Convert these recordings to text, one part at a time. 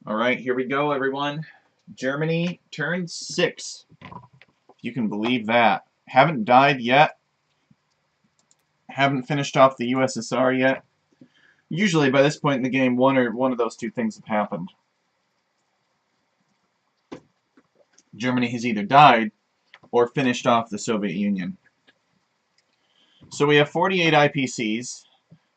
All right, here we go, everyone. Germany turned 6. If you can believe that. Haven't died yet. Haven't finished off the USSR yet. Usually, by this point in the game, one of those two things have happened. Germany has either died or finished off the Soviet Union. So we have 48 IPCs.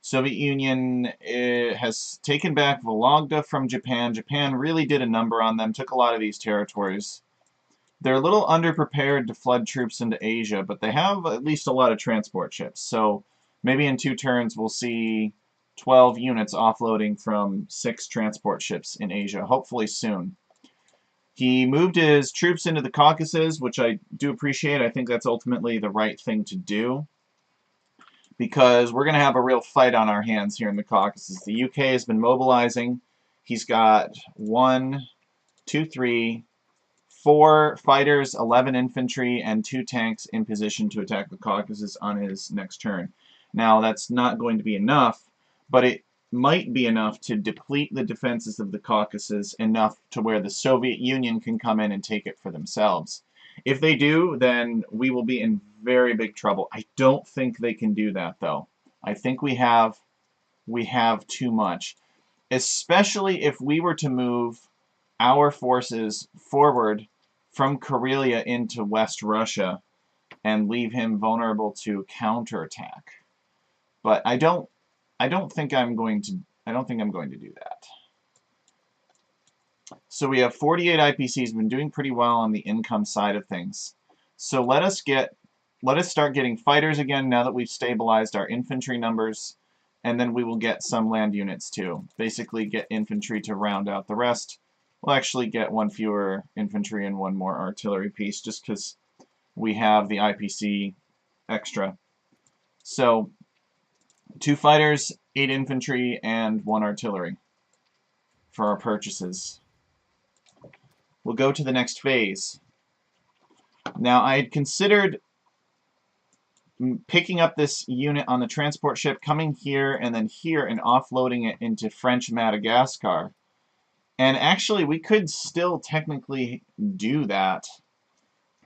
Soviet Union has taken back Vologda from Japan. Japan really did a number on them, took a lot of these territories. They're a little underprepared to flood troops into Asia, but they have at least a lot of transport ships. So maybe in 2 turns we'll see 12 units offloading from 6 transport ships in Asia, hopefully soon. He moved his troops into the Caucasus, which I do appreciate. I think that's ultimately the right thing to do, because we're going to have a real fight on our hands here in the Caucasus. The UK has been mobilizing. He's got 1, 2, 3, 4 fighters, 11 infantry, and 2 tanks in position to attack the Caucasus on his next turn. Now, that's not going to be enough, but it might be enough to deplete the defenses of the Caucasus enough to where the Soviet Union can come in and take it for themselves. If they do, then we will be in very big trouble. I don't think they can do that, though. I think we have too much, especially if we were to move our forces forward from Karelia into West Russia and leave him vulnerable to counterattack. But I don't think I'm going to do that. So we have 48 IPCs, been doing pretty well on the income side of things. So let us start getting fighters again now that we've stabilized our infantry numbers, and then we will get some land units too. Basically get infantry to round out the rest. We'll actually get 1 fewer infantry and 1 more artillery piece just because we have the IPC extra. So 2 fighters, 8 infantry, and 1 artillery for our purchases. We'll go to the next phase. Now, I had considered picking up this unit on the transport ship, coming here and then here, and offloading it into French Madagascar. And actually, we could still technically do that.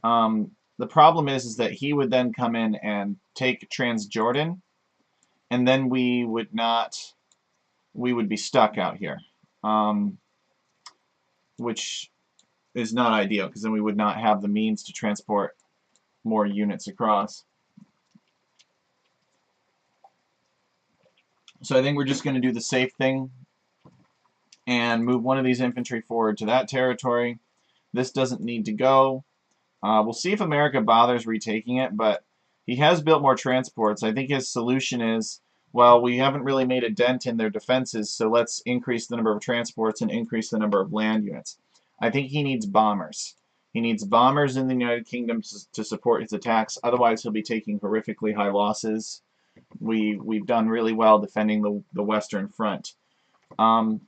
The problem is that he would then come in and take Transjordan, and then we would be stuck out here, which is not ideal, because then we would not have the means to transport more units across. So I think we're just going to do the safe thing and move one of these infantry forward to that territory. This doesn't need to go. We'll see if America bothers retaking it, but he has built more transports. I think his solution is, well, we haven't really made a dent in their defenses, so let's increase the number of transports and increase the number of land units. I think he needs bombers. He needs bombers in the United Kingdom to support his attacks. Otherwise, he'll be taking horrifically high losses. We've done really well defending the Western Front. But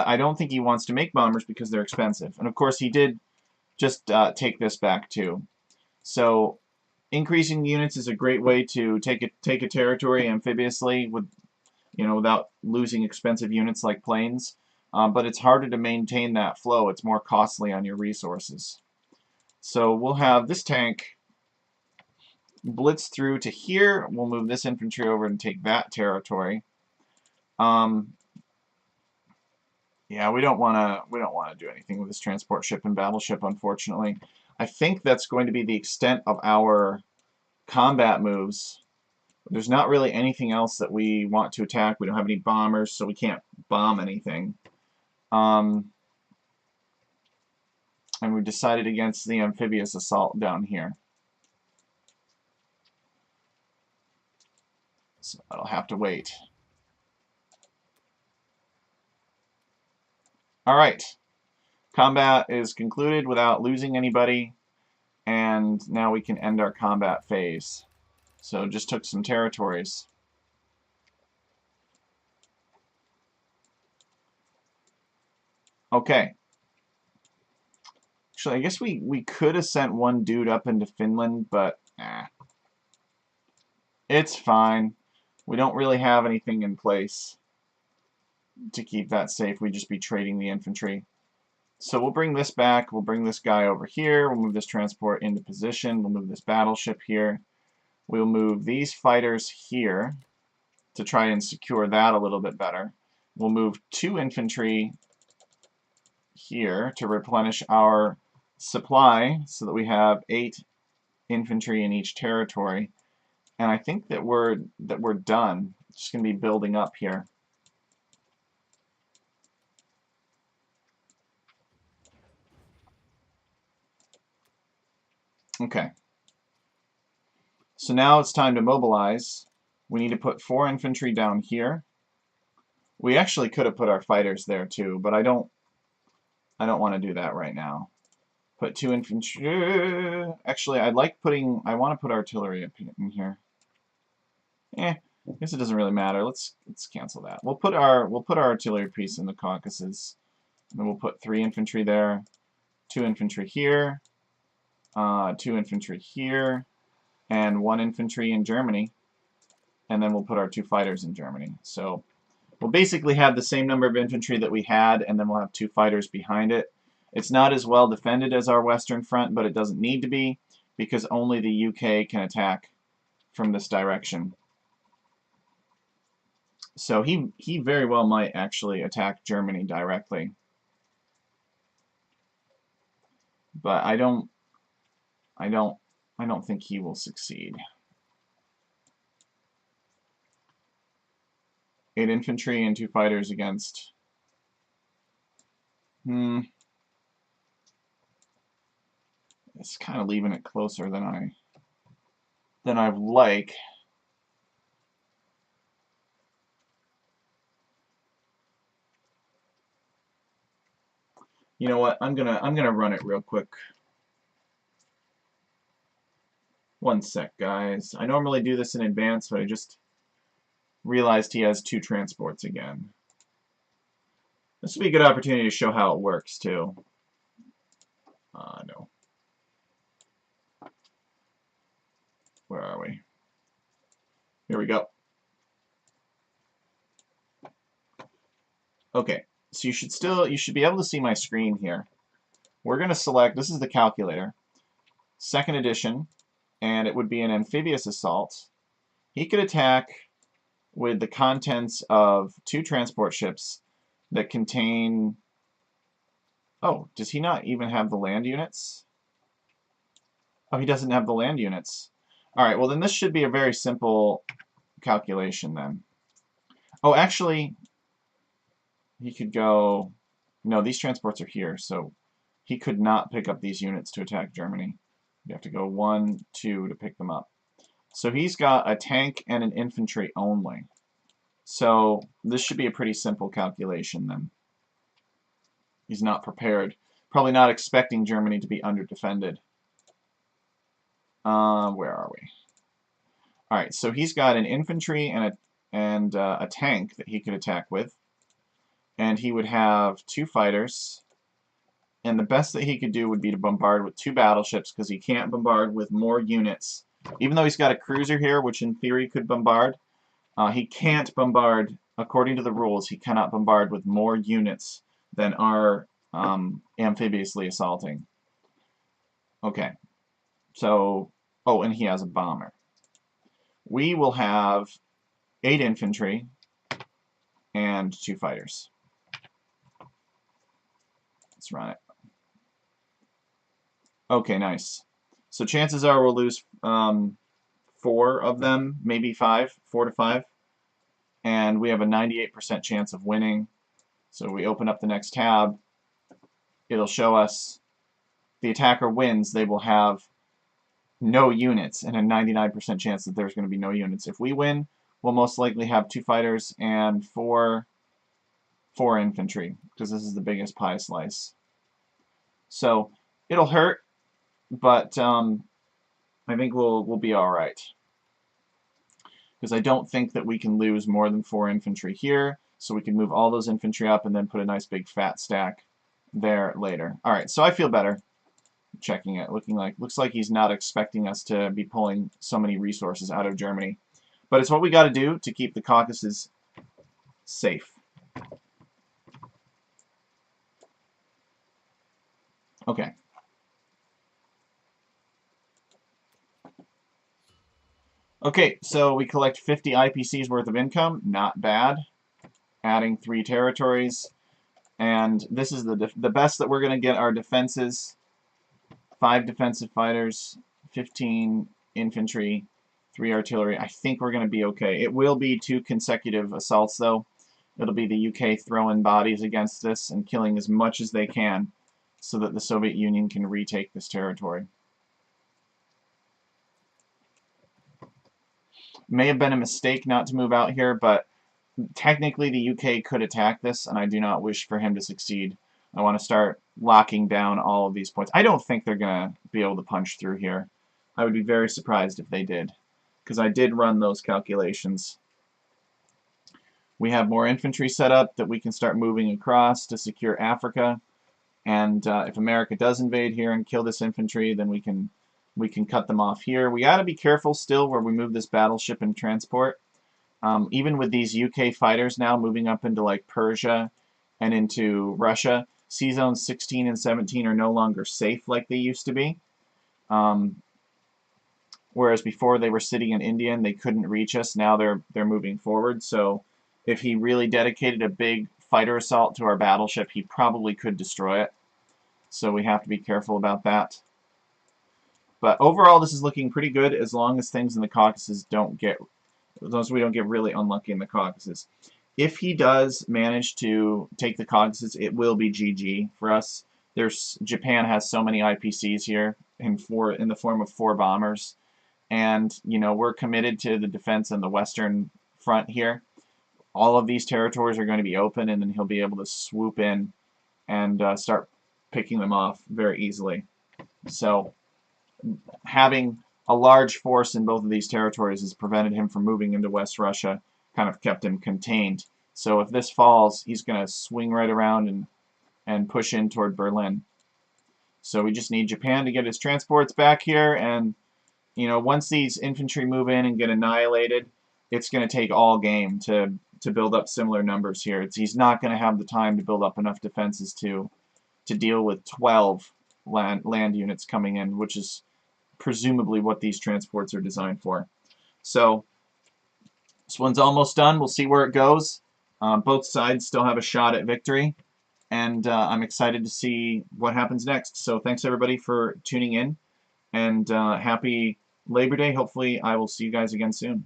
I don't think he wants to make bombers because they're expensive. And of course, he did just take this back too. So increasing units is a great way to take a territory amphibiously without losing expensive units like planes. But it's harder to maintain that flow. It's more costly on your resources. So we'll have this tank blitz through to here. We'll move this infantry over and take that territory. Yeah, we don't want to do anything with this transport ship and battleship, unfortunately. I think that's going to be the extent of our combat moves. There's not really anything else that we want to attack. We don't have any bombers, so we can't bomb anything. And we decided against the amphibious assault down here. So that'll have to wait. Alright. Combat is concluded without losing anybody, and now we can end our combat phase. So just took some territories. Okay. Actually, I guess we could have sent 1 dude up into Finland, but it's fine. We don't really have anything in place. to keep that safe, we'd just be trading the infantry. So we'll bring this back. We'll bring this guy over here. We'll move this transport into position. We'll move this battleship here. We'll move these fighters here to try and secure that a little bit better. We'll move 2 infantry here to replenish our supply so that we have 8 infantry in each territory. And I think that we're done. It's just going to be building up here. Okay. So now it's time to mobilize. We need to put 4 infantry down here. We actually could have put our fighters there too, but I don't want to do that right now. Put 2 infantry. Actually, I want to put artillery up in here. I guess it doesn't really matter. Let's cancel that. We'll put our artillery piece in the Caucasus. And then we'll put 3 infantry there, 2 infantry here, 2 infantry here, and 1 infantry in Germany. And then we'll put our 2 fighters in Germany. So we'll basically have the same number of infantry that we had, and then we'll have 2 fighters behind it. It's not as well defended as our Western Front, but it doesn't need to be, because only the UK can attack from this direction. So he very well might actually attack Germany directly. But I don't think he will succeed. 8 infantry and 2 fighters against. It's kind of leaving it closer than I like. You know what? I'm gonna run it real quick. One sec, guys. I normally do this in advance, but I just realized he has 2 transports again. This would be a good opportunity to show how it works, too. No. Where are we? Here we go. Okay, so you should be able to see my screen here. We're going to select, this is the calculator, 2nd edition, and it would be an amphibious assault. He could attack with the contents of 2 transport ships that contain... Oh, does he not even have the land units? Oh, he doesn't have the land units. Alright, well then this should be a very simple calculation then. Oh, actually, he could go... No, these transports are here, so he could not pick up these units to attack Germany. You have to go 1, 2 to pick them up. So he's got a tank and an infantry only. So this should be a pretty simple calculation then. He's not prepared. Probably not expecting Germany to be under-defended. Where are we? Alright, so he's got an infantry and a tank that he could attack with. And he would have 2 fighters. And the best that he could do would be to bombard with 2 battleships, because he can't bombard with more units. Even though he's got a cruiser here, which in theory could bombard, he can't bombard, according to the rules, he cannot bombard with more units than are amphibiously assaulting. Okay. So, oh, and he has a bomber. We will have 8 infantry and 2 fighters. Let's run it. Okay, nice. So chances are we'll lose 4 of them, maybe 5, 4 to 5. And we have a 98% chance of winning. So we open up the next tab. It'll show us the attacker wins. They will have no units and a 99% chance that there's going to be no units. If we win, we'll most likely have 2 fighters and 4 infantry, because this is the biggest pie slice. So it'll hurt, but I think we'll be all right. Because I don't think that we can lose more than 4 infantry here, so we can move all those infantry up and then put a nice big fat stack there later. All right, so I feel better checking it. Looks like he's not expecting us to be pulling so many resources out of Germany. But it's what we got to do to keep the Caucasus safe. Okay. Okay, so we collect 50 IPCs worth of income. Not bad. Adding 3 territories. And this is the best that we're going to get our defenses. 5 defensive fighters, 15 infantry, 3 artillery. I think we're going to be okay. It will be 2 consecutive assaults, though. It'll be the UK throwing bodies against us and killing as much as they can so that the Soviet Union can retake this territory. May have been a mistake not to move out here, but technically the UK could attack this, and I do not wish for him to succeed. I want to start locking down all of these points. I don't think they're going to be able to punch through here. I would be very surprised if they did, because I did run those calculations. We have more infantry set up that we can start moving across to secure Africa, and if America does invade here and kill this infantry, then we can cut them off here. We got to be careful still where we move this battleship and transport. Even with these UK fighters now moving up into like Persia and into Russia, sea zones 16 and 17 are no longer safe like they used to be. Whereas before they were sitting in India and they couldn't reach us, now they're moving forward. So if he really dedicated a big fighter assault to our battleship, he probably could destroy it. So we have to be careful about that. But overall, this is looking pretty good as long as things in the Caucasus don't get, as long as we don't get really unlucky in the Caucasus. If he does manage to take the Caucasus, it will be GG for us. Japan has so many IPCs here in the form of 4 bombers, and we're committed to the defense on the western front here. All of these territories are going to be open, and then he'll be able to swoop in and start picking them off very easily. So having a large force in both of these territories has prevented him from moving into West Russia, kind of kept him contained. So if this falls, he's going to swing right around and push in toward Berlin. So we just need Japan to get his transports back here, and once these infantry move in and get annihilated, it's going to take all game to build up similar numbers here. He's not going to have the time to build up enough defenses to deal with 12 land units coming in, which is presumably what these transports are designed for. So this one's almost done. We'll see where it goes. Both sides still have a shot at victory, and I'm excited to see what happens next. So thanks everybody for tuning in, and happy Labor Day. Hopefully I will see you guys again soon.